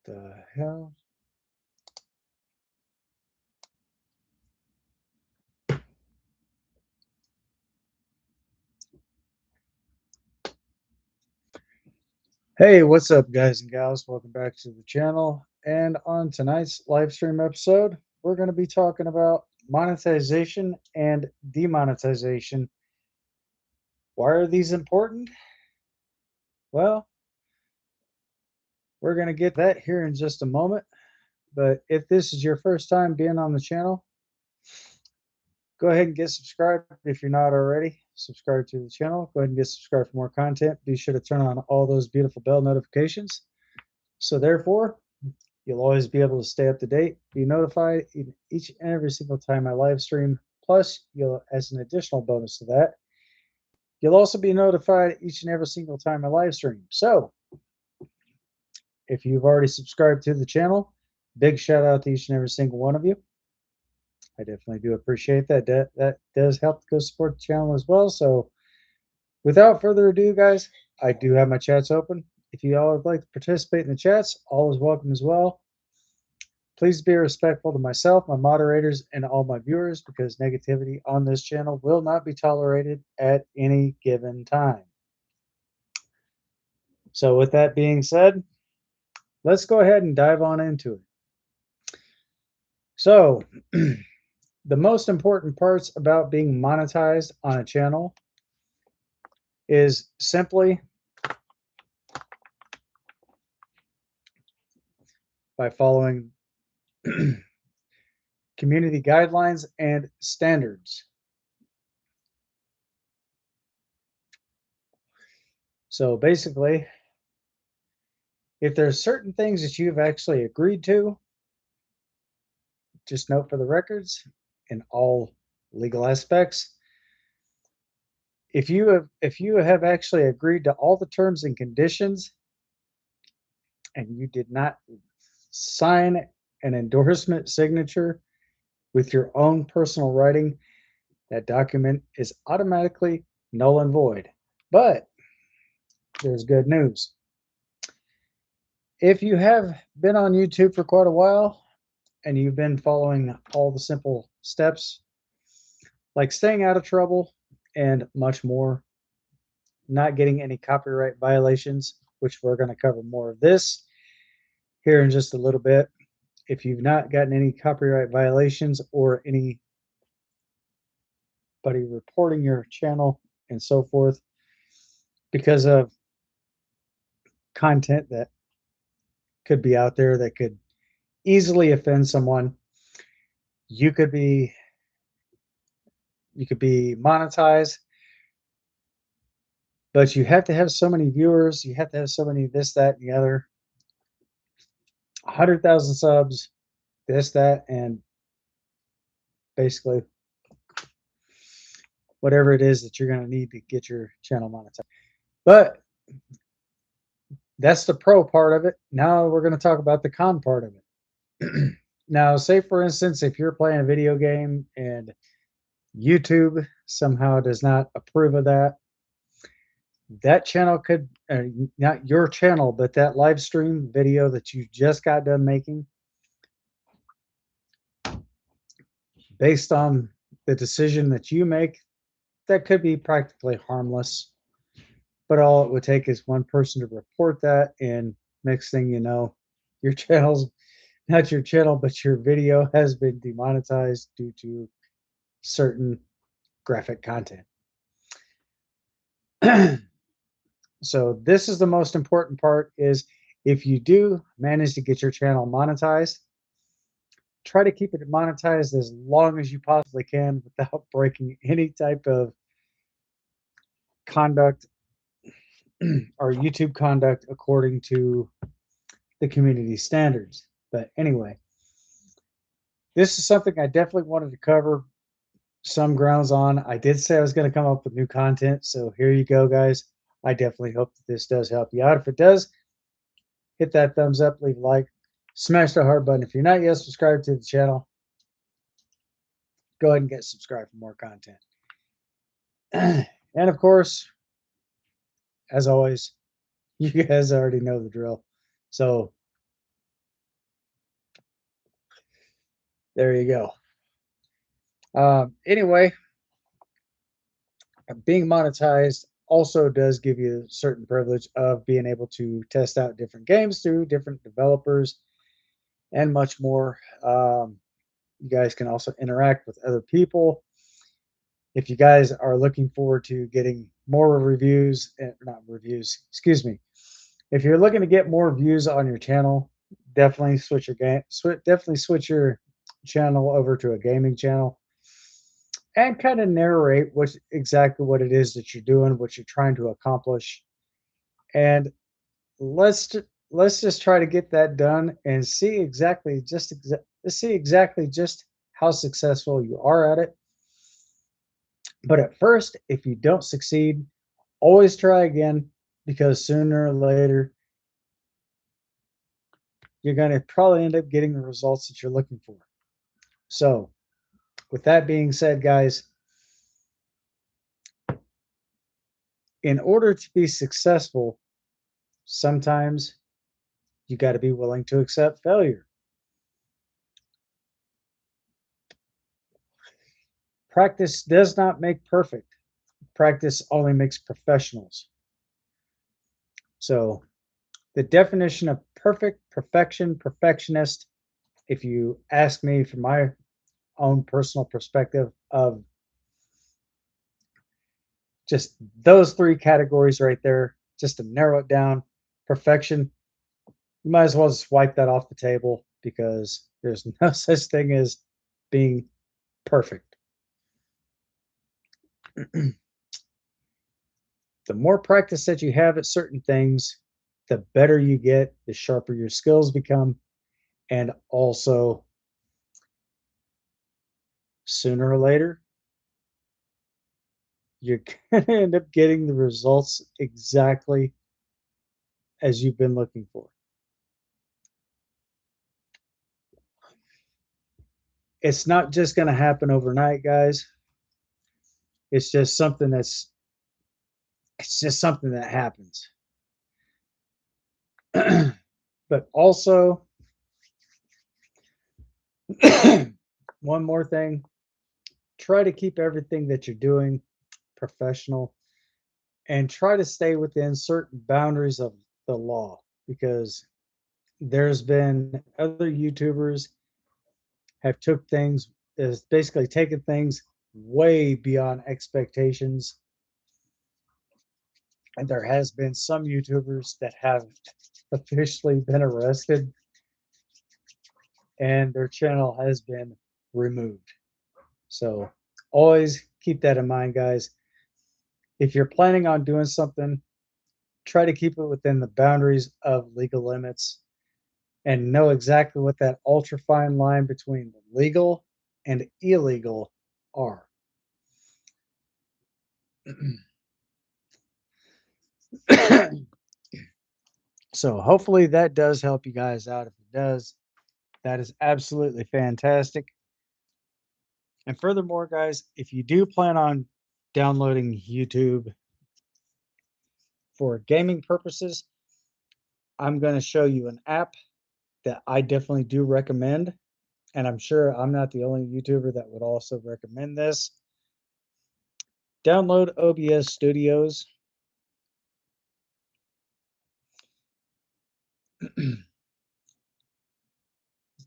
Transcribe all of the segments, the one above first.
The hell? Hey, what's up, guys and gals? Welcome back to the channel. And on tonight's live stream episode, we're going to be talking about monetization and demonetization. Why are these important? Well, we're going to get that here in just a moment. But if this is your first time being on the channel, go ahead and get subscribed if you're not already. Subscribe to the channel. Go ahead and get subscribed for more content. Be sure to turn on all those beautiful bell notifications. So therefore, you'll always be able to stay up to date, be notified each and every single time I live stream. Plus, you'll, as an additional bonus to that, you'll also be notified each and every single time I live stream. So, if you've already subscribed to the channel, big shout out to each and every single one of you. I definitely do appreciate that. That does help to go support the channel as well. So, without further ado, guys, I do have my chats open. If you all would like to participate in the chats, all is welcome as well. Please be respectful to myself, my moderators, and all my viewers because negativity on this channel will not be tolerated at any given time. So, with that being said, let's go ahead and dive on into it. So, the most important parts about being monetized on a channel is simply by following community guidelines and standards. So basically, if there's certain things that you've actually agreed to, just note for the records in all legal aspects, if you have actually agreed to all the terms and conditions and you did not sign an endorsement signature with your own personal writing, that document is automatically null and void. But there's good news. If you have been on YouTube for quite a while and you've been following all the simple steps like staying out of trouble and much more, not getting any copyright violations, which we're going to cover more of this here in just a little bit. If you've not gotten any copyright violations or anybody reporting your channel and so forth because of content that could be out there that could easily offend someone, you could be monetized, but you have to have so many viewers, you have to have so many this, that, and the other, 100,000 subs, this, that, and basically whatever it is that you're going to need to get your channel monetized. But that's the pro part of it. Now we're going to talk about the con part of it. Now, say for instance, if you're playing a video game and YouTube somehow does not approve of that, that channel could, not your channel, but that live stream video that you just got done making, based on the decision that you make, that could be practically harmless. But all it would take is one person to report that, and next thing you know, your channel's not your channel, but your video has been demonetized due to certain graphic content. So this is the most important part, is if you do manage to get your channel monetized, try to keep it monetized as long as you possibly can without breaking any type of conduct or YouTube conduct according to the community standards. But anyway, this is something I definitely wanted to cover some grounds on. I did say I was going to come up with new content, so here you go, guys. I definitely hope that this does help you out. If it does, hit that thumbs up, leave a like, smash the heart button. If you're not yet subscribed to the channel, go ahead and get subscribed for more content. And of course, as always, you guys already know the drill. So There you go. Anyway, being monetized also does give you a certain privilege of being able to test out different games through different developers and much more. You guys can also interact with other people. If you guys are looking forward to getting more reviews, not reviews, excuse me. If you're looking to get more views on your channel, definitely switch your definitely switch your channel over to a gaming channel and kind of narrate exactly what it is that you're doing, what you're trying to accomplish, and let's let's just try to get that done and see exactly just how successful you are at it. But at first, if you don't succeed, always try again because sooner or later you're going to probably end up getting the results that you're looking for. So, with that being said, guys, in order to be successful, sometimes you got to be willing to accept failure. Practice does not make perfect. Practice only makes professionals. So, the definition of perfectionist, if you ask me from my own personal perspective of just those three categories right there, just to narrow it down, perfection, you might as well just wipe that off the table because there's no such thing as being perfect. The more practice that you have at certain things, the better you get, the sharper your skills become, and also sooner or later, you're going to end up getting the results exactly as you've been looking for. It's not just going to happen overnight, guys. It's just something that's it's just something that happens. But also, one more thing, try to keep everything that you're doing professional and try to stay within certain boundaries of the law because there's been other YouTubers have took things is basically taken things way beyond expectations, and there has been some YouTubers that have officially been arrested and their channel has been removed. So always keep that in mind, guys. If you're planning on doing something, try to keep it within the boundaries of legal limits and know exactly what that ultra fine line between legal and illegal are. So hopefully that does help you guys out. If it does, that is absolutely fantastic. And furthermore, guys, if you do plan on downloading YouTube for gaming purposes, I'm going to show you an app that I definitely do recommend. And I'm sure I'm not the only YouTuber that would also recommend this. Download OBS Studios.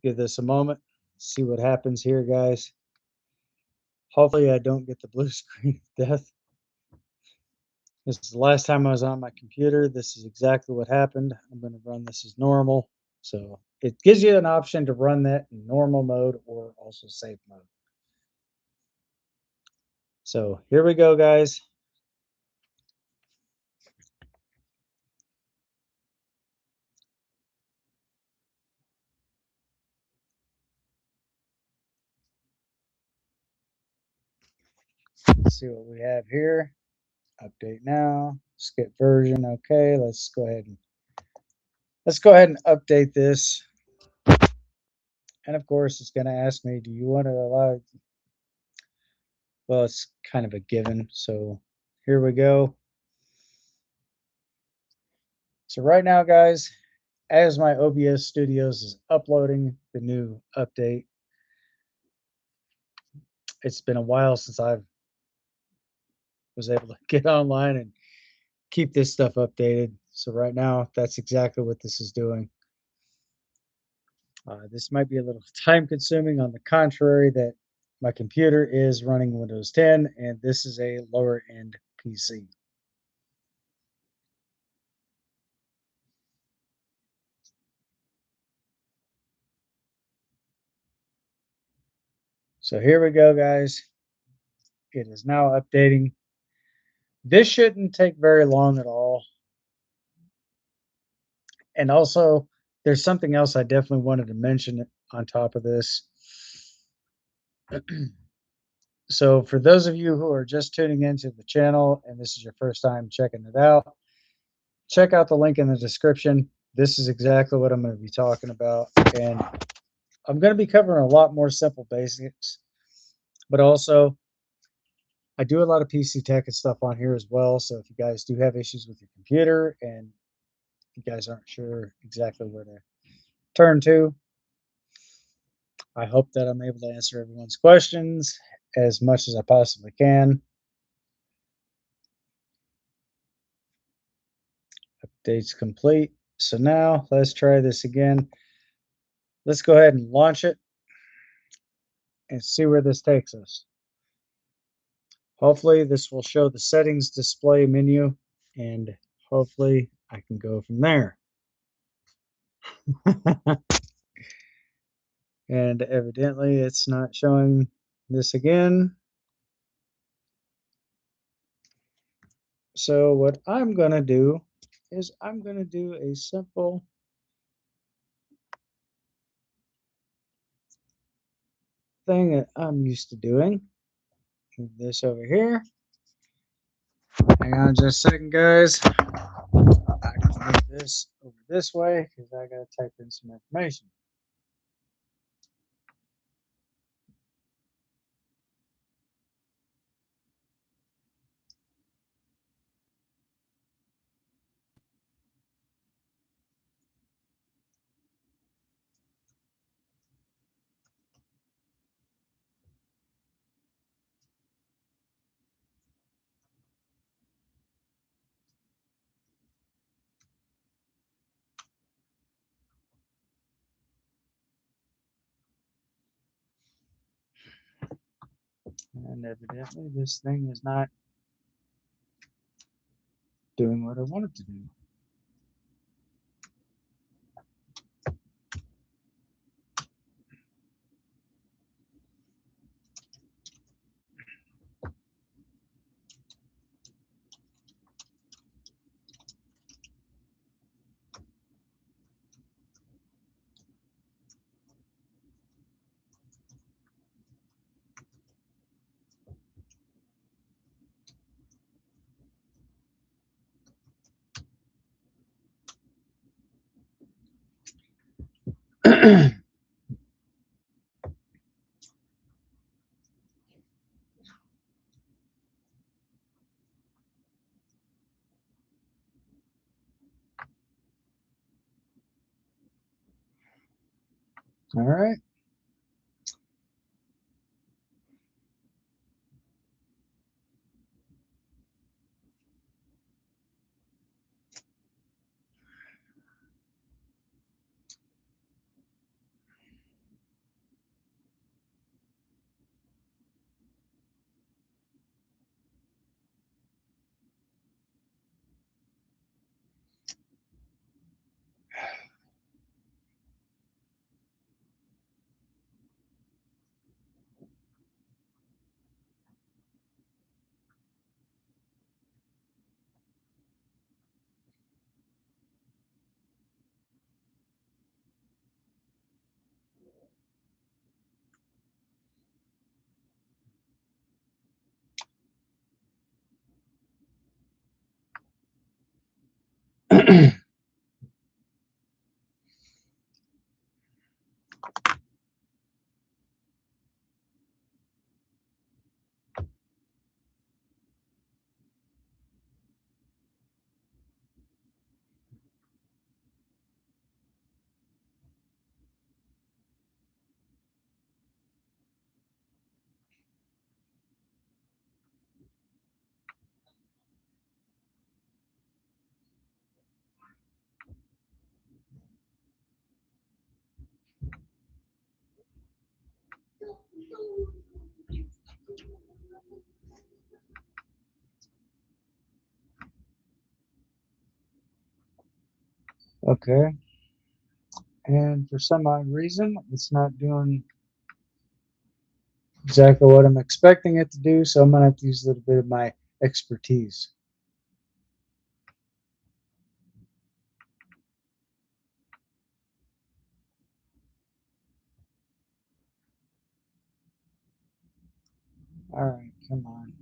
Give this a moment. See what happens here, guys. Hopefully I don't get the blue screen of death. This is the last time I was on my computer. This is exactly what happened. I'm going to run this as normal. So it gives you an option to run that in normal mode or also safe mode. So here we go, guys. Let's see what we have here. Update now. Skip version. Okay, let's go ahead and update this. And of course, it's going to ask me, do you want to allow? Well, it's kind of a given. So here we go. So right now, guys, as my OBS Studios is uploading the new update, it's been a while since I was able to get online and keep this stuff updated. So right now, that's exactly what this is doing. This might be a little time consuming. On the contrary, that my computer is running Windows 10 and this is a lower end PC. So here we go, guys. It is now updating. This shouldn't take very long at all. And also, there's something else I definitely wanted to mention on top of this. So for those of you who are just tuning into the channel and this is your first time checking it out, check out the link in the description. This is exactly what I'm going to be talking about. And I'm going to be covering a lot more simple basics, but also I do a lot of PC tech and stuff on here as well. So if you guys do have issues with your computer and you guys aren't sure exactly where to turn to, I hope that I'm able to answer everyone's questions as much as I possibly can. Update's complete. So now let's try this again. Let's go ahead and launch it and see where this takes us. Hopefully this will show the settings display menu and hopefully I can go from there. And evidently it's not showing this again. So what I'm going to do is I'm going to do a simple thing that I'm used to doing. Move this over here. Hang on just a second, guys. I can move this over this way because I got to type in some information. And evidently this thing is not doing what I want it to do. All right. Okay. And for some odd reason, it's not doing exactly what I'm expecting it to do, so I'm going to have to use a little bit of my expertise. All right, come on.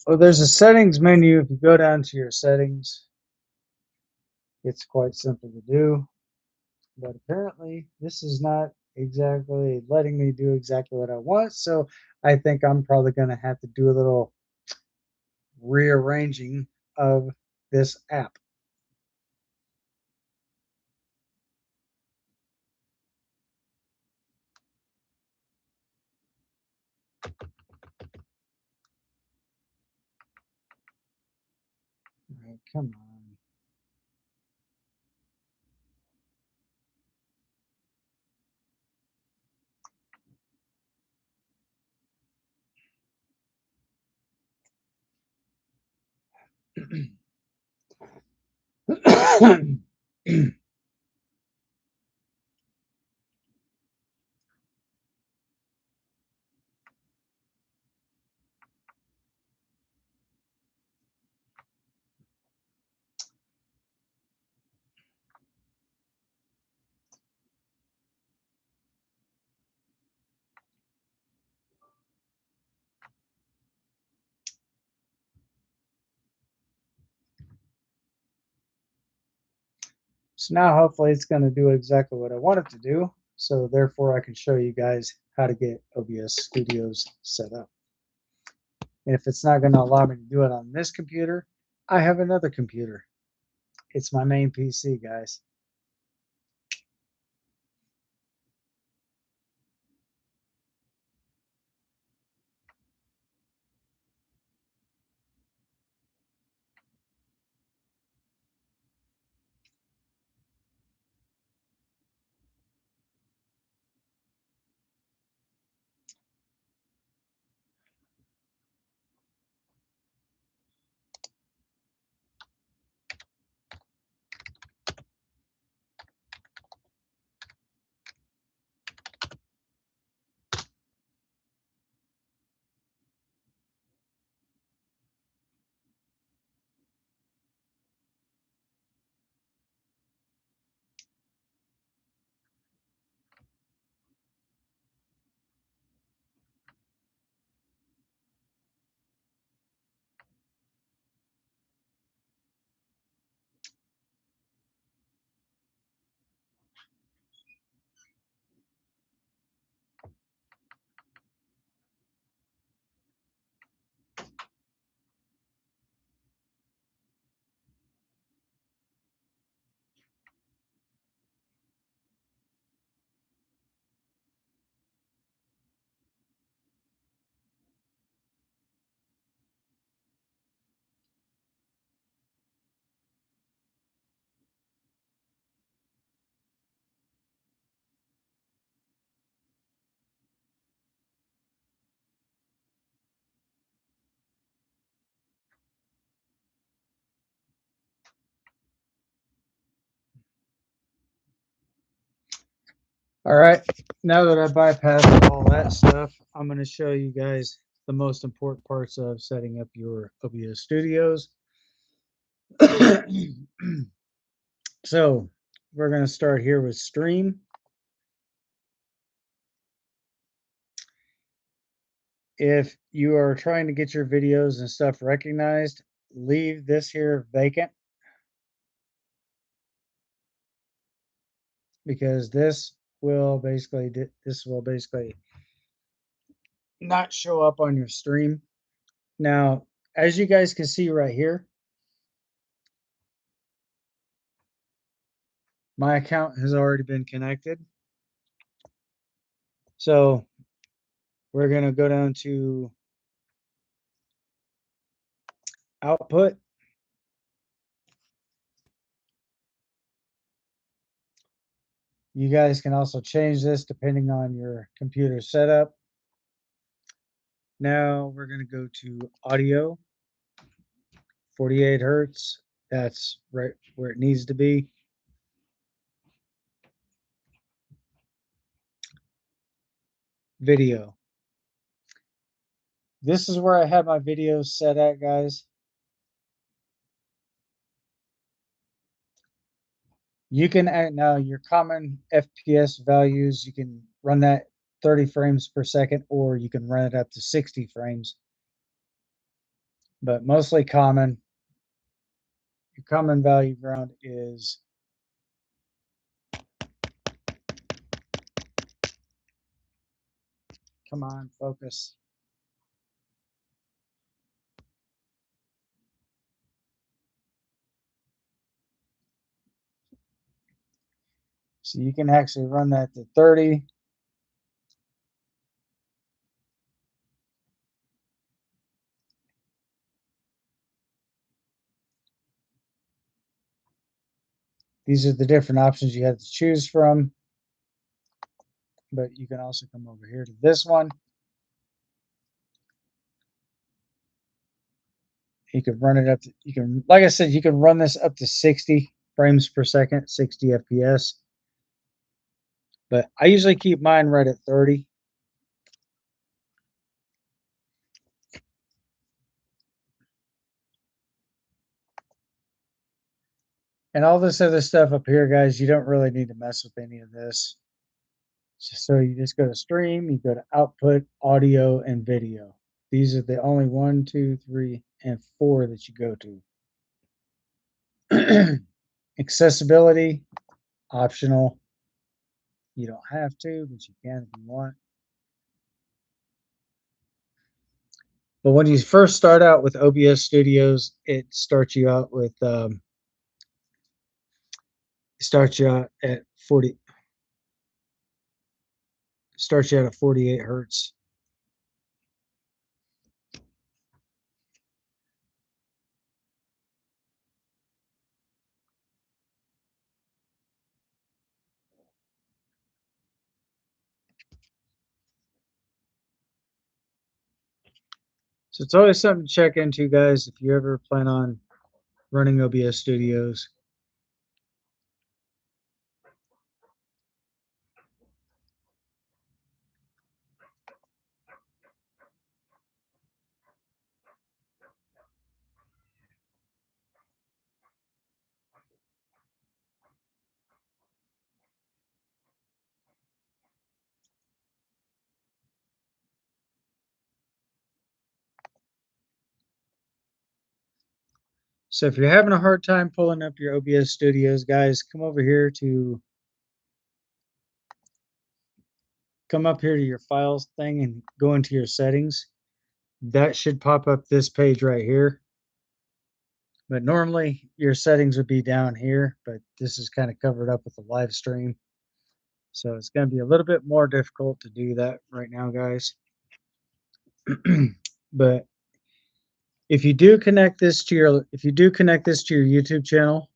Well, there's a settings menu. If you go down to your settings, it's quite simple to do. But apparently, this is not exactly letting me do exactly what I want. So I think I'm probably going to have to do a little rearranging of this app. All right, come on. So now hopefully it's going to do exactly what I want it to do. So therefore I can show you guys how to get OBS Studios set up. And if it's not going to allow me to do it on this computer, I have another computer. It's my main PC, guys. All right, now that I bypassed all that stuff, I'm going to show you guys the most important parts of setting up your OBS studios. So we're going to start here with stream. If you are trying to get your videos and stuff recognized, leave this here vacant, because this will basically not show up on your stream. Now, as you guys can see right here, my account has already been connected. So we're going to go down to output. You guys can also change this depending on your computer setup. Now we're going to go to audio, 48 hertz. That's right where it needs to be. Video. This is where I have my videos set at, guys. You can add now your common FPS values. You can run that 30 frames per second, or you can run it up to 60 frames. But mostly common. Your common value ground is come on, focus. So you can actually run that to 30. These are the different options you have to choose from. But you can also come over here to this one. You can run it up to, you can, like I said, you can run this up to 60 frames per second, 60 FPS. But I usually keep mine right at 30. And all this other stuff up here, guys, you don't really need to mess with any of this. So you just go to stream, you go to output, audio, and video. These are the only 1, 2, 3, and 4 that you go to. Accessibility, optional. You don't have to, but you can if you want. But when you first start out with OBS Studios, it starts you out with starts you out at 40. Starts you out at 48 hertz. So it's always something to check into, guys, if you ever plan on running OBS Studios. So if you're having a hard time pulling up your OBS Studios, guys, come up here to your files thing and go into your settings. That should pop up this page right here. But normally your settings would be down here, but this is kind of covered up with the live stream. So it's going to be a little bit more difficult to do that right now, guys. But if you do connect this to your YouTube channel,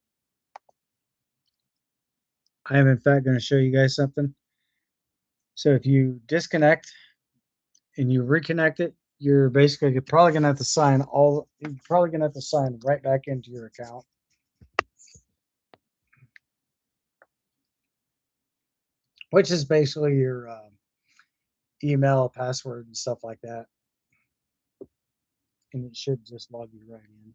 I am in fact going to show you guys something. So if you disconnect and you reconnect it, you're probably going to have to sign right back into your account. which is basically your email, password, and stuff like that. And it should just log you right in.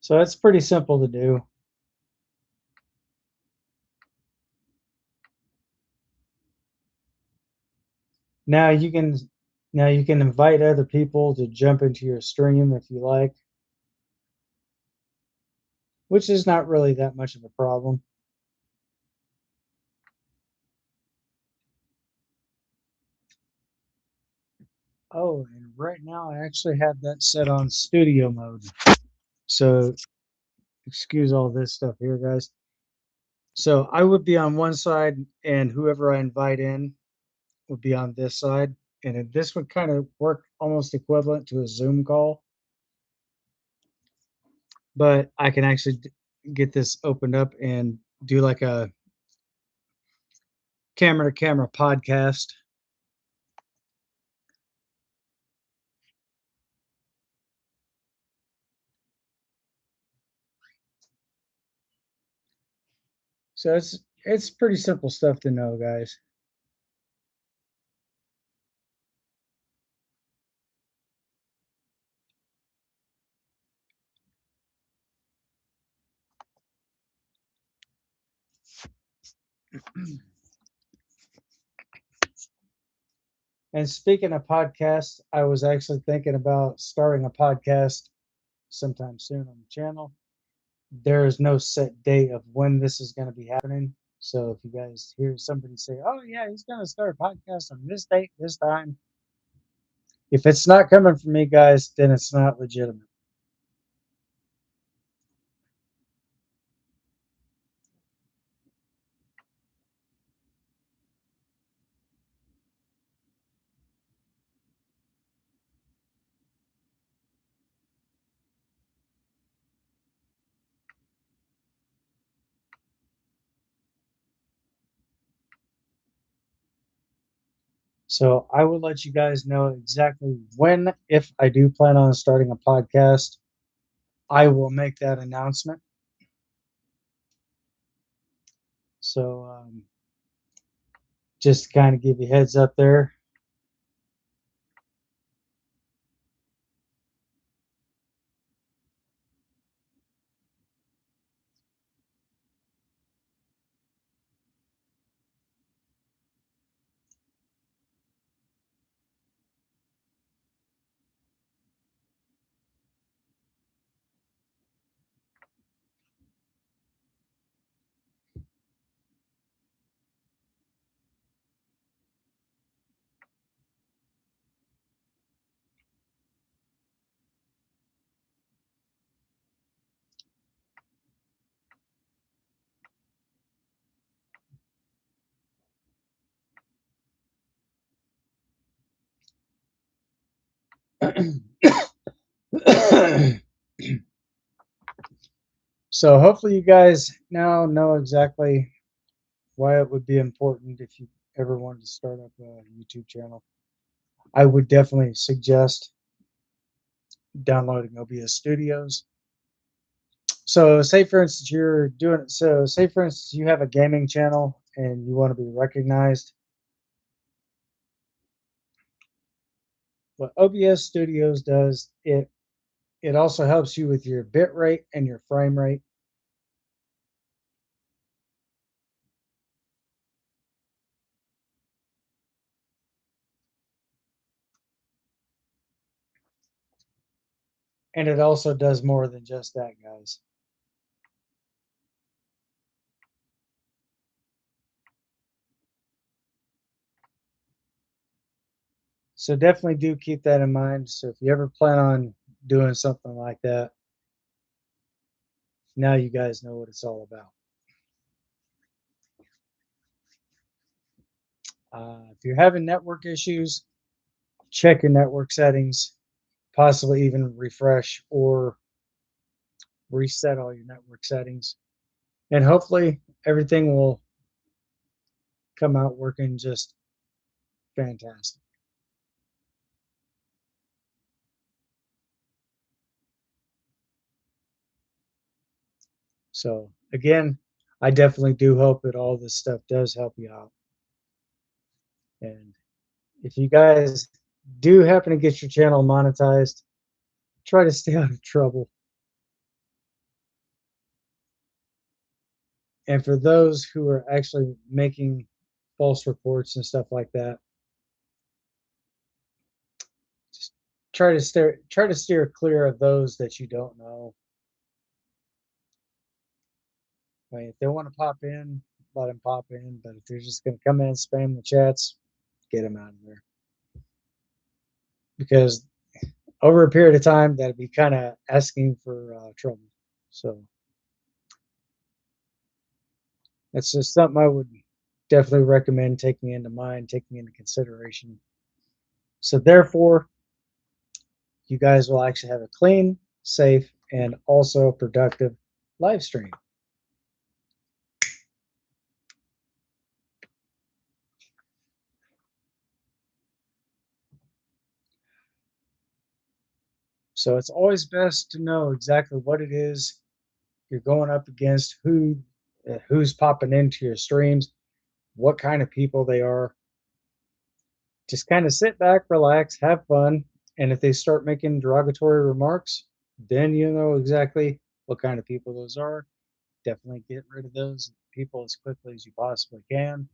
So it's pretty simple to do. Now you can now you can invite other people to jump into your stream if you like, which is not really that much of a problem. Oh, and right now I actually have that set on studio mode. So excuse all this stuff here, guys. So I would be on one side, and whoever I invite in would be on this side. And this would kind of work almost equivalent to a Zoom call, but I can actually get this opened up and do like a camera to camera podcast. So it's pretty simple stuff to know, guys. And speaking of podcasts, I was actually thinking about starting a podcast sometime soon on the channel. There is no set date of when this is going to be happening. So if you guys hear somebody say, "Oh yeah, he's going to start a podcast on this date, this time," if it's not coming from me, guys, then it's not legitimate. So I will let you guys know exactly when, if I do plan on starting a podcast, I will make that announcement. So just to kind of give you heads up there. So hopefully you guys now know exactly why it would be important if you ever wanted to start up a YouTube channel. I would definitely suggest downloading OBS Studios. So say for instance you're doing it. So say for instance you have a gaming channel and you want to be recognized. What OBS Studios does, it also helps you with your bit rate and your frame rate. And it also does more than just that, guys. So definitely do keep that in mind. So if you ever plan on doing something like that, now you guys know what it's all about. If you're having network issues, check your network settings, possibly even refresh or reset all your network settings. And hopefully everything will come out working just fantastic. So again, I definitely do hope that all this stuff does help you out. And if you guys do happen to get your channel monetized, try to stay out of trouble. And for those who are actually making false reports and stuff like that, just try to steer clear of those that you don't know. I mean, if they want to pop in, let them pop in. But if they're just going to come in and spam the chats, get them out of there. Because over a period of time, that'd be kind of asking for trouble. So that's just something I would definitely recommend taking into mind, taking into consideration. So therefore, you guys will actually have a clean, safe, and also productive live stream. So it's always best to know exactly what it is you're going up against, who's popping into your streams, what kind of people they are. Just kind of sit back, relax, have fun, and if they start making derogatory remarks, then you know exactly what kind of people those are. Definitely get rid of those people as quickly as you possibly can.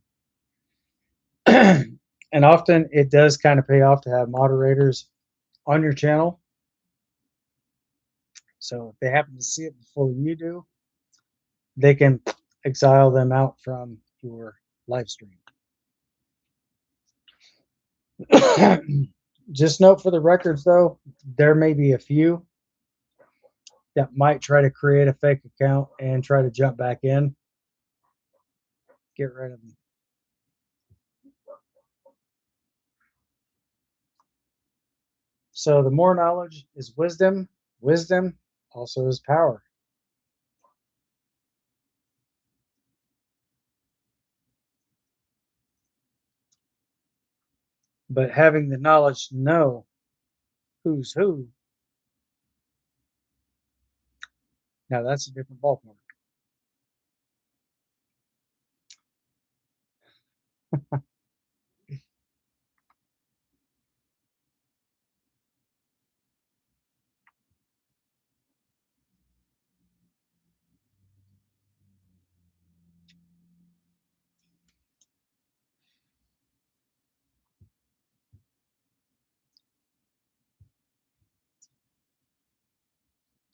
And often it does kind of pay off to have moderators on your channel. So if they happen to see it before you do, they can exile them out from your live stream. Just note for the records, though, there may be a few that might try to create a fake account and try to jump back in. Get rid of them. So the more knowledge is wisdom, wisdom also is power. But having the knowledge to know who's who, now that's a different ballpark.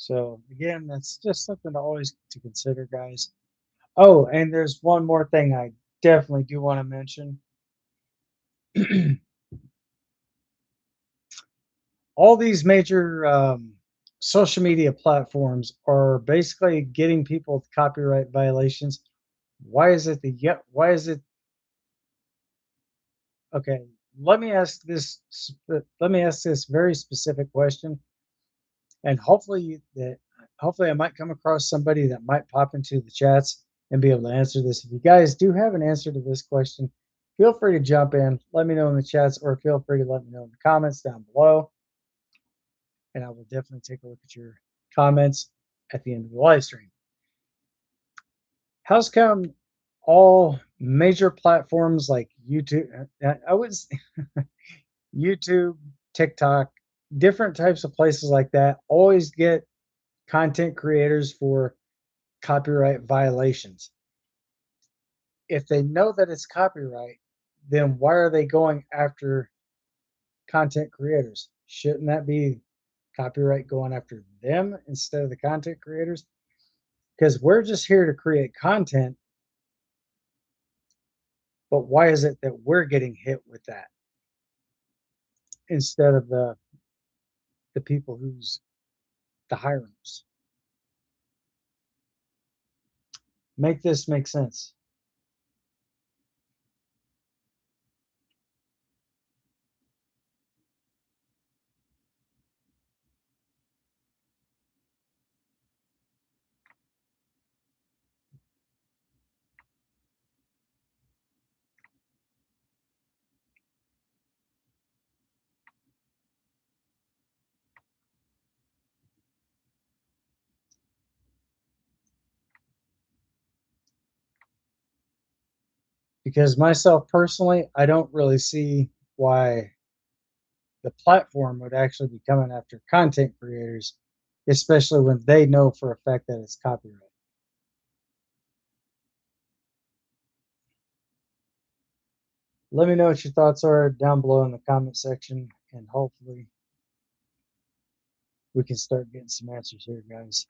So again, that's just something to always to consider, guys. Oh, and there's one more thing I definitely do want to mention. All these major social media platforms are basically getting people with copyright violations. Why is it the why is it okay? Let me ask this. Let me ask this very specific question, and hopefully I might come across somebody that might pop into the chats and be able to answer this. If you guys do have an answer to this question, feel free to jump in. Let me know in the chats, or feel free to let me know in the comments down below, and I will definitely take a look at your comments at the end of the live stream. How's come all major platforms like YouTube, I would YouTube, TikTok, different types of places like that always get content creators for copyright violations? If they know that it's copyright, then why are they going after content creators? Shouldn't that be copyright going after them instead of the content creators? Because we're just here to create content, but why is it that we're getting hit with that instead of the people who's the hirers? Make this make sense. Because myself personally, I don't really see why the platform would actually be coming after content creators, especially when they know for a fact that it's copyright. Let me know what your thoughts are down below in the comment section, and hopefully we can start getting some answers here, guys.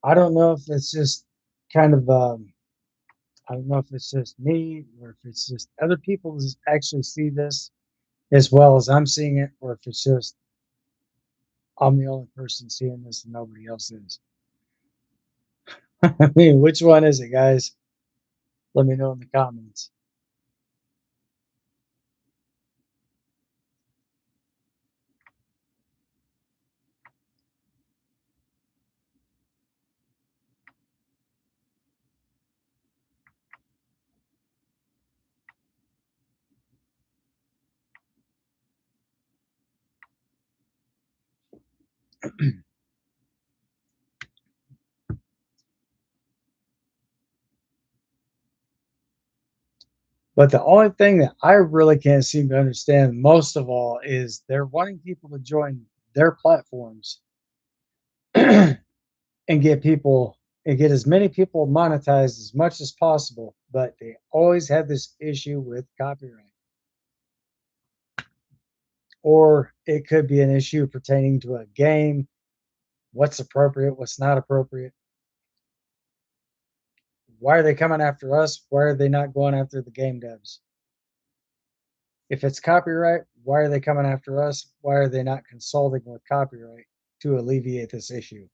I don't know if it's just kind of, I don't know if it's just me or if it's just other people that actually see this as well as I'm seeing it, or if it's just I'm the only person seeing this and nobody else is. I mean, which one is it, guys? Let me know in the comments. But the only thing that I really can't seem to understand most of all is they're wanting people to join their platforms and get as many people monetized as much as possible, but they always have this issue with copyright. Or it could be an issue pertaining to a game, what's appropriate, what's not appropriate. Why are they coming after us? Why are they not going after the game devs? If it's copyright, why are they coming after us? Why are they not consulting with copyright to alleviate this issue?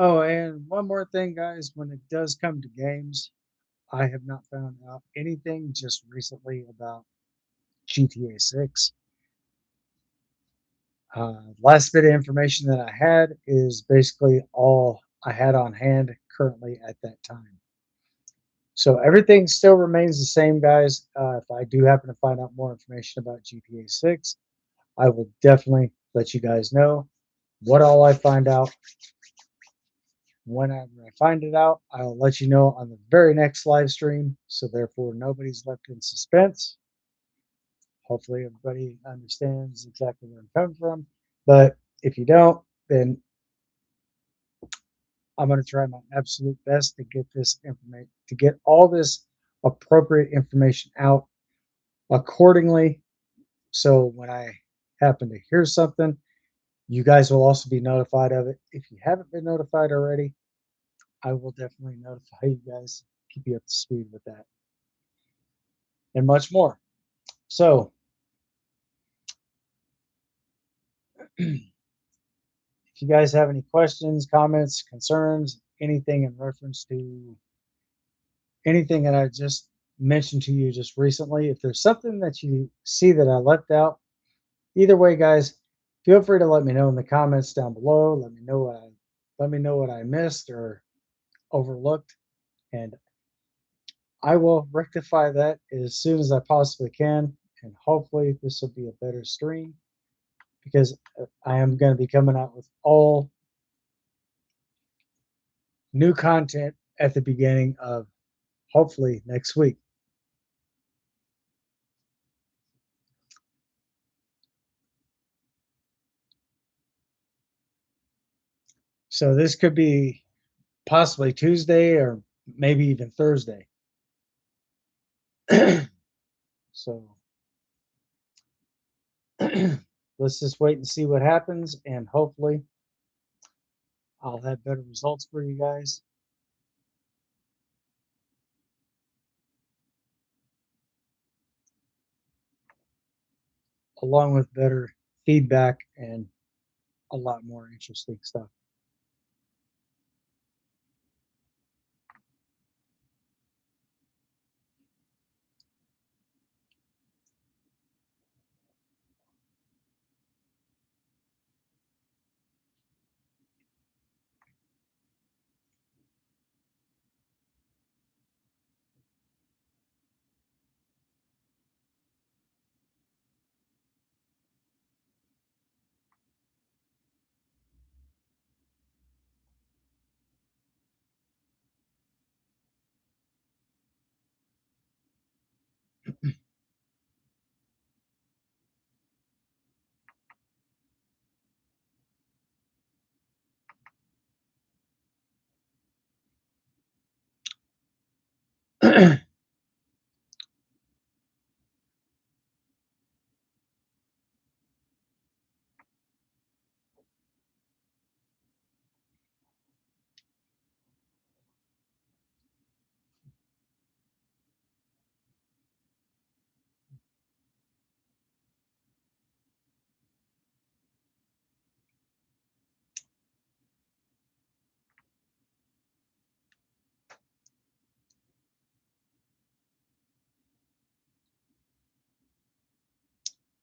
Oh, and one more thing, guys, when it does come to games, I have not found out anything just recently about GTA 6. Last bit of information that I had is basically all I had on hand currently at that time. So everything still remains the same, guys. If I do happen to find out more information about GTA 6, I will definitely let you guys know what all I find out. Whenever I find it out, I'll let you know on the very next live stream. So therefore, nobody's left in suspense. Hopefully, everybody understands exactly where I'm coming from. But if you don't, then I'm going to try my absolute best to get this information, to get all this appropriate information out accordingly. So when I happen to hear something, you guys will also be notified of it. If you haven't been notified already, I will definitely notify you guys, keep you up to speed with that, and much more. So, if you guys have any questions, comments, concerns, anything in reference to anything that I just mentioned to you just recently, if there's something that you see that I left out, either way, guys, feel free to let me know in the comments down below. Let me know what I missed or overlooked, and I will rectify that as soon as I possibly can. And hopefully, this will be a better stream because I am going to be coming out with all new content at the beginning of hopefully next week. So this could be possibly Tuesday or maybe even Thursday. So let's just wait and see what happens, and hopefully I'll have better results for you guys, along with better feedback and a lot more interesting stuff.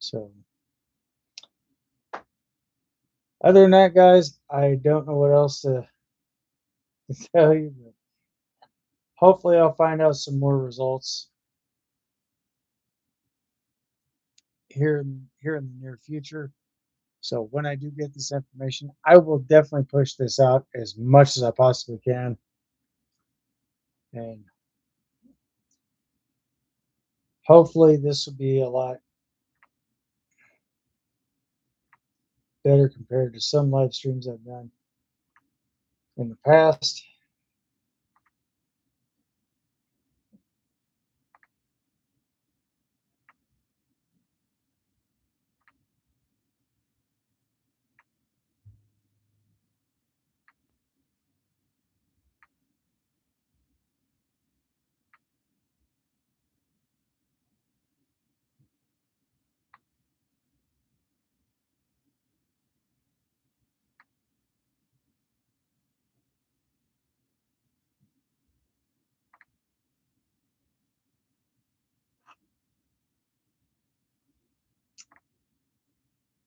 So other than that, guys, I don't know what else to tell you, but hopefully I'll find out some more results here in the near future. So when I do get this information, I will definitely push this out as much as I possibly can. And hopefully this will be a lot better compared to some live streams I've done in the past.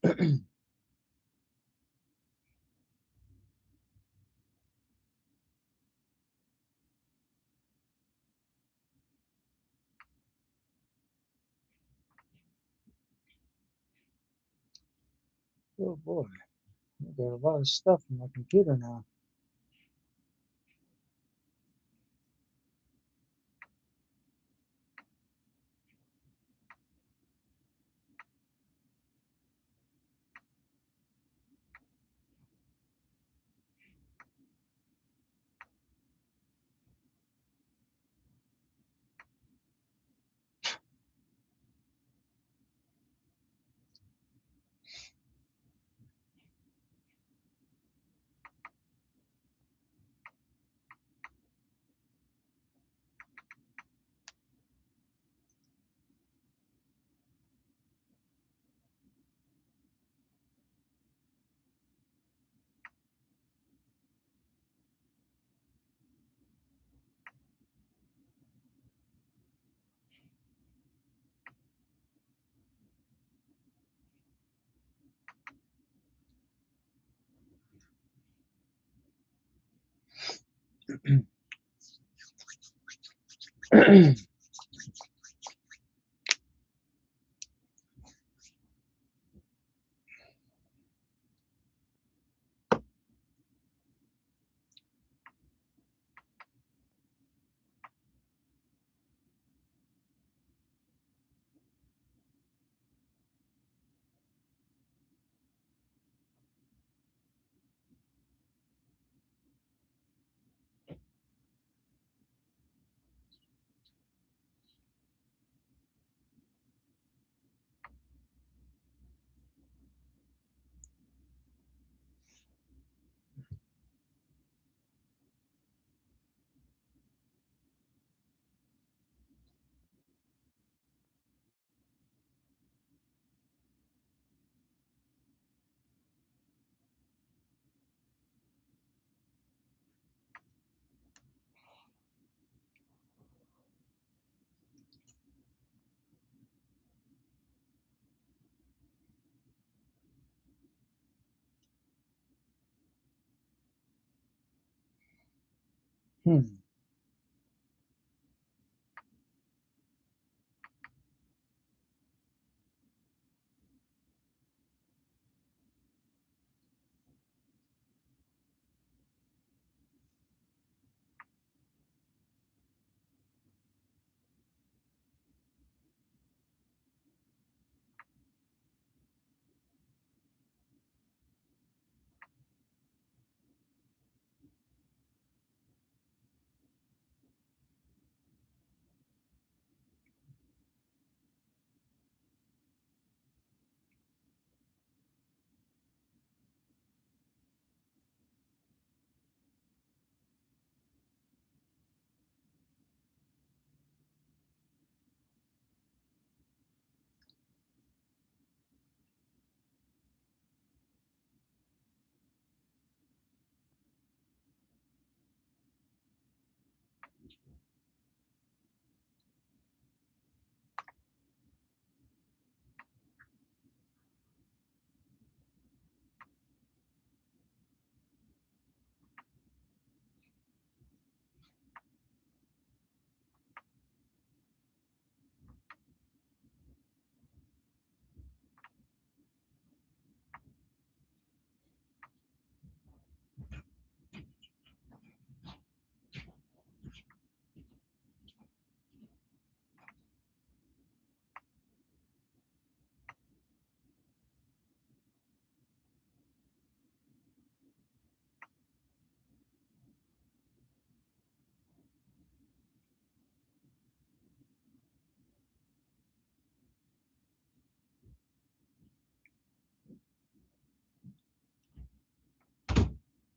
Oh boy, I got a lot of stuff on my computer now. Hmm.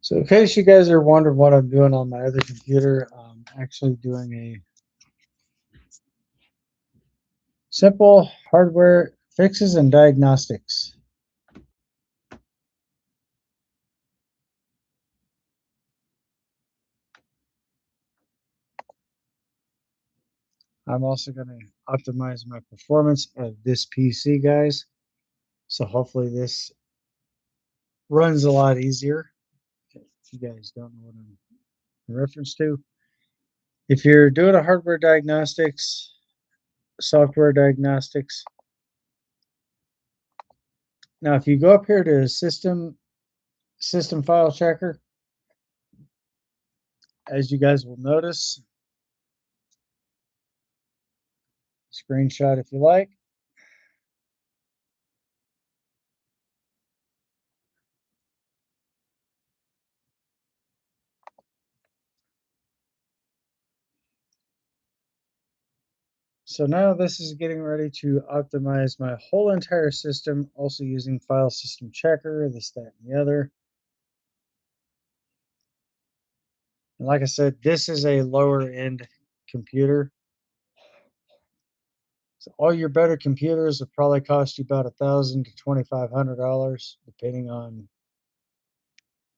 So in case you guys are wondering what I'm doing on my other computer, I'm actually doing a simple hardware fixes and diagnostics. I'm also going to optimize my performance of this PC, guys. So hopefully this runs a lot easier. If you guys don't know what I'm in reference to. If you're doing a hardware diagnostics, software diagnostics, now if you go up here to system file checker, as you guys will notice, screenshot if you like. So now this is getting ready to optimize my whole entire system, also using file system checker, this, that, and the other. And like I said, this is a lower end computer. So all your better computers will probably cost you about $1,000 to $2,500, depending on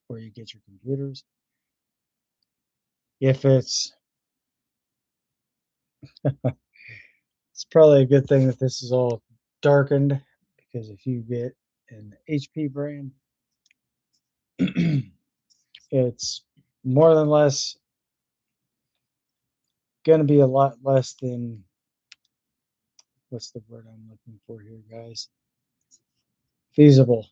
where you get your computers. If it's probably a good thing that this is all darkened, because if you get an HP brand, it's more than less going to be a lot less than, what's the word I'm looking for here, guys? Feasible.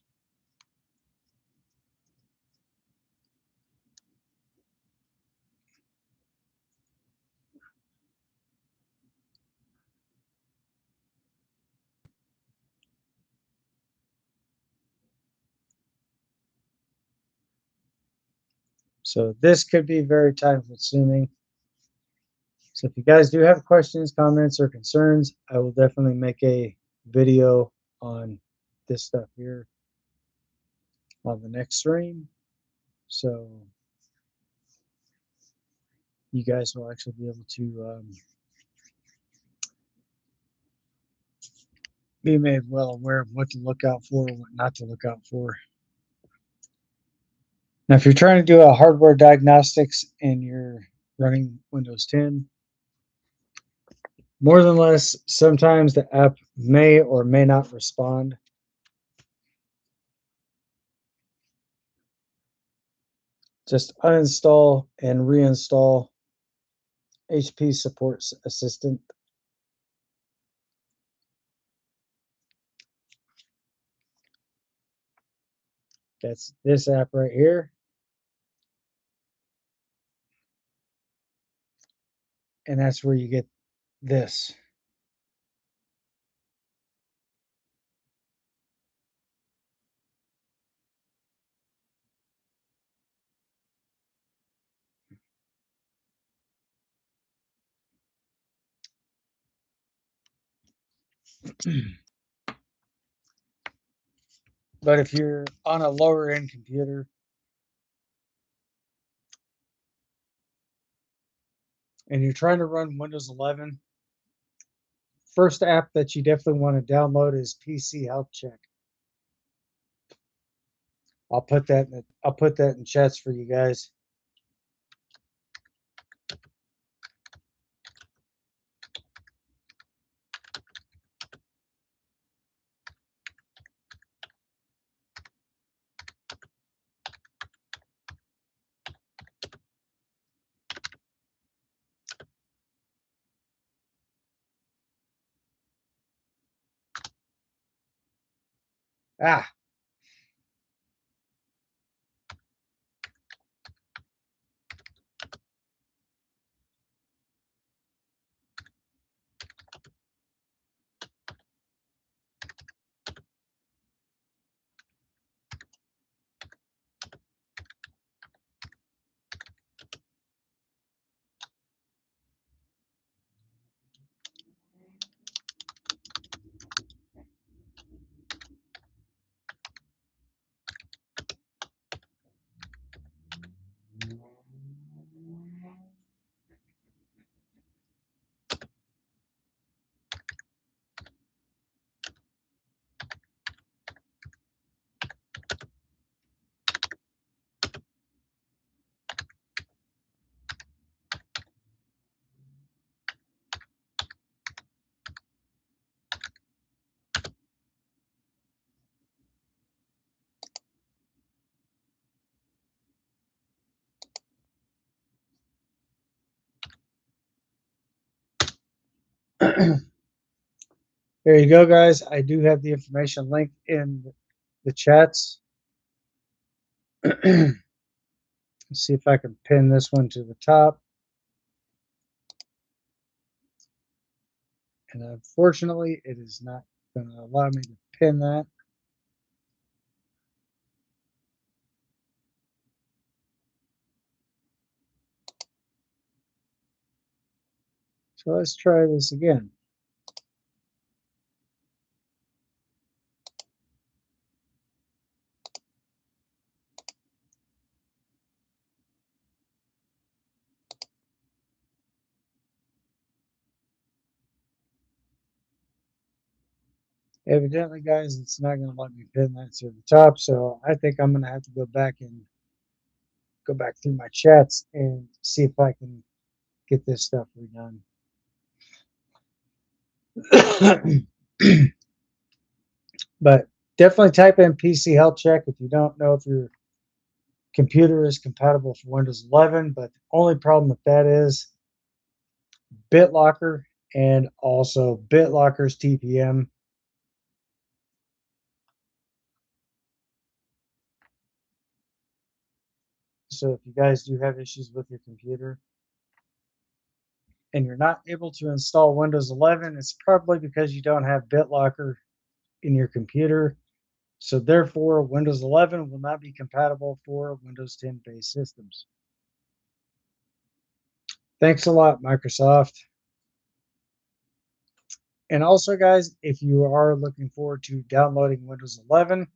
So this could be very time consuming. So if you guys do have questions, comments, or concerns, I will definitely make a video on this stuff here on the next stream. So you guys will actually be able to be made well aware of what to look out for and what not to look out for. Now, if you're trying to do a hardware diagnostics and you're running Windows 10, more than less, sometimes the app may or may not respond. Just uninstall and reinstall HP Support Assistant. That's this app right here. And that's where you get this. But if you're on a lower end computer and you're trying to run Windows 11, first app that you definitely want to download is PC Health Check. I'll put that in chats for you guys. Ah, There you go, guys. I do have the information linked in the chats. Let's see if I can pin this one to the top. And unfortunately, it is not going to allow me to pin that. So let's try this again. Evidently, guys, it's not going to let me pin that to the top. So I think I'm going to have to go back through my chats and see if I can get this stuff redone. But definitely type in PC health check if you don't know if your computer is compatible for Windows 11. But the only problem with that is BitLocker and also BitLocker's TPM. So if you guys do have issues with your computer and you're not able to install Windows 11, it's probably because you don't have BitLocker in your computer. So therefore, Windows 11 will not be compatible for Windows 10 based systems. Thanks a lot, Microsoft. And also, guys, if you are looking forward to downloading Windows 11,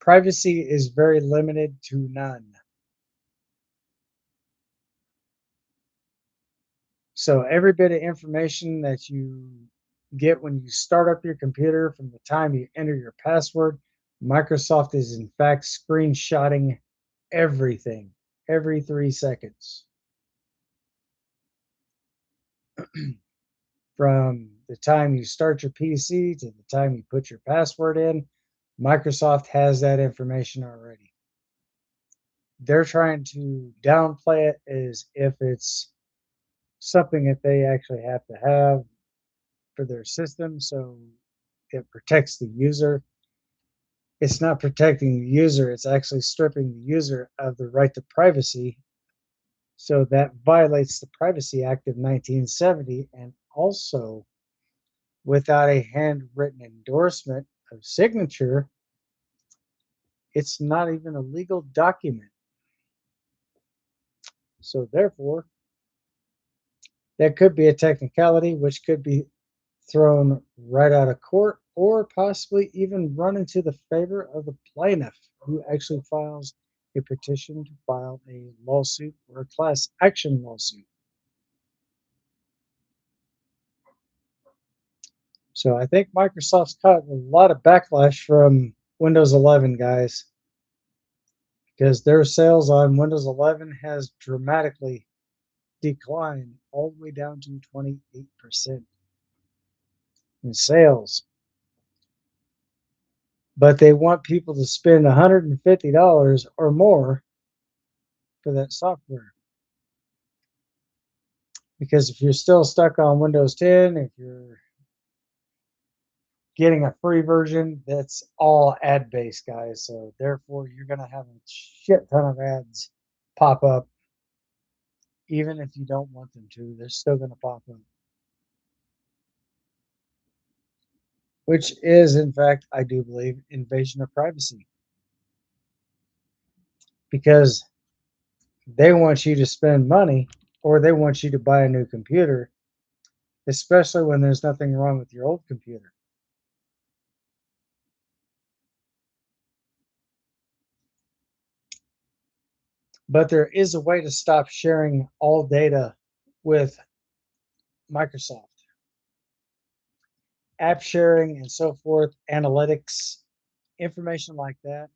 privacy is very limited to none. So every bit of information that you get when you start up your computer from the time you enter your password, Microsoft is in fact screenshotting everything every 3 seconds. From the time you start your PC to the time you put your password in, Microsoft has that information already. They're trying to downplay it as if it's something that they actually have to have for their system, so it protects the user. It's not protecting the user, it's actually stripping the user of the right to privacy. So that violates the Privacy Act of 1970, and also without a handwritten endorsement of signature, it's not even a legal document. So therefore, that could be a technicality which could be thrown right out of court or possibly even run into the favor of the plaintiff who actually files a petition to file a lawsuit or a class action lawsuit. So I think Microsoft's caught a lot of backlash from Windows 11, guys, because their sales on Windows 11 has dramatically declined all the way down to 28% in sales. But they want people to spend $150 or more for that software. Because if you're still stuck on Windows 10, if you're getting a free version, that's all ad based, guys. So therefore, you're going to have a shit ton of ads pop up. Even if you don't want them to, they're still going to pop up. Which is, in fact, I do believe, invasion of privacy. Because they want you to spend money or they want you to buy a new computer, especially when there's nothing wrong with your old computer. But there is a way to stop sharing all data with Microsoft. App sharing and so forth, analytics, information like that.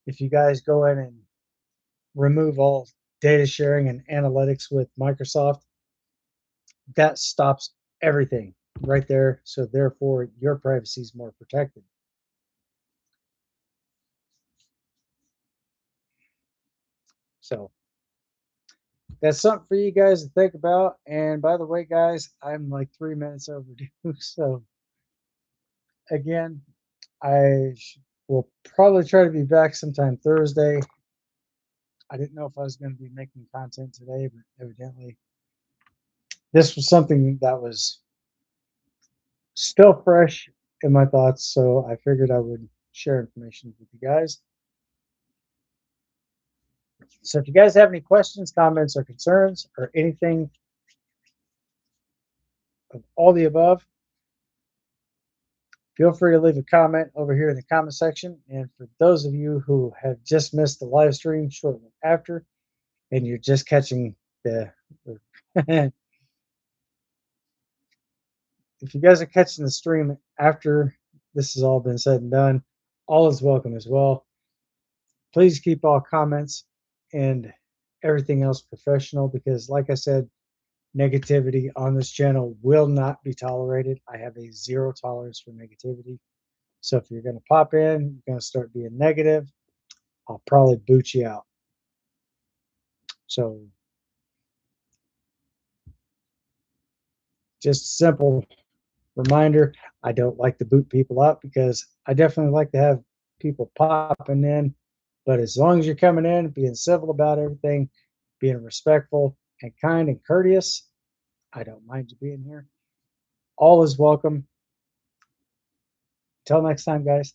If you guys go in and remove all data sharing and analytics with Microsoft, that stops everything right there. So therefore, your privacy is more protected. So that's something for you guys to think about. And by the way, guys, I'm like 3 minutes overdue. So again, will probably try to be back sometime Thursday. I didn't know if I was going to be making content today, but evidently this was something that was still fresh in my thoughts. So I figured I would share information with you guys. So if you guys have any questions, comments, or concerns, or anything of all the above, feel free to leave a comment over here in the comment section. And for those of you who have just missed the live stream shortly after, and you're just catching the if you guys are catching the stream after this has all been said and done, all is welcome as well. Please keep all comments and everything else professional because, like I said, negativity on this channel will not be tolerated. I have a zero tolerance for negativity. So if you're going to pop in, you're going to start being negative, I'll probably boot you out. So just a simple reminder, I don't like to boot people out because I definitely like to have people popping in. But as long as you're coming in, being civil about everything, being respectful and kind and courteous, I don't mind you being here. All is welcome. Until next time, guys.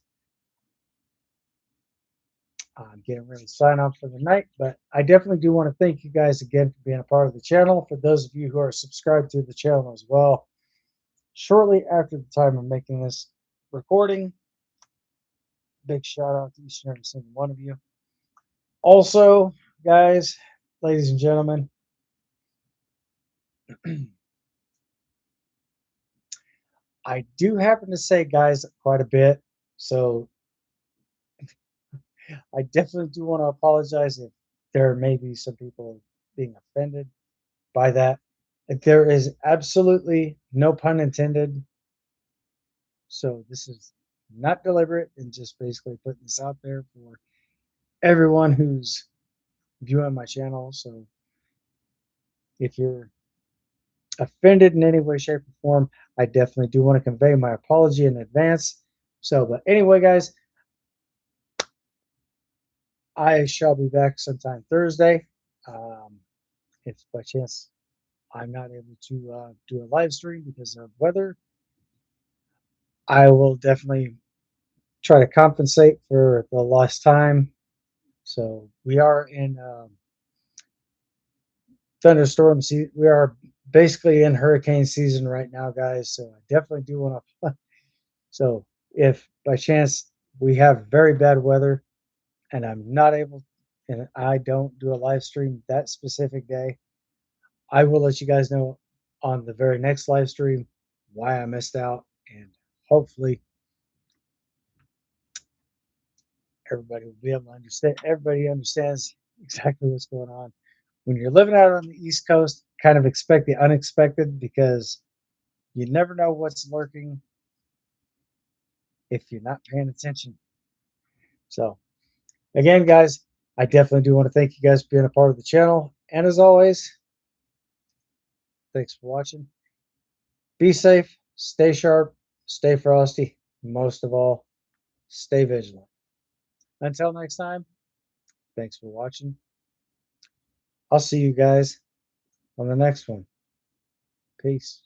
I'm getting ready to sign off for the night, but I definitely do want to thank you guys again for being a part of the channel. For those of you who are subscribed to the channel as well, shortly after the time of making this recording, big shout out to each and every single one of you. Also, guys, ladies and gentlemen, I do happen to say guys quite a bit, so I definitely do want to apologize if there may be some people being offended by that. There is absolutely no pun intended. So this is not deliberate and just basically putting this out there for everyone who's viewing my channel. So if you're offended in any way, shape, or form, I definitely do want to convey my apology in advance. So, but anyway, guys, I shall be back sometime Thursday. If by chance I'm not able to do a live stream because of weather, I will definitely try to compensate for the lost time. So we are in thunderstorm season. We are basically in hurricane season right now, guys. So I definitely do want to. So if by chance we have very bad weather and I'm not able, and I don't do a live stream that specific day, I will let you guys know on the very next live stream why I missed out, and hopefully everybody will be able to understand. Everybody understands exactly what's going on. When you're living out on the East Coast, kind of expect the unexpected because you never know what's lurking if you're not paying attention. So, again, guys, I definitely do want to thank you guys for being a part of the channel. And as always, thanks for watching. Be safe, stay sharp, stay frosty. Most of all, stay vigilant. Until next time, thanks for watching. I'll see you guys on the next one. Peace.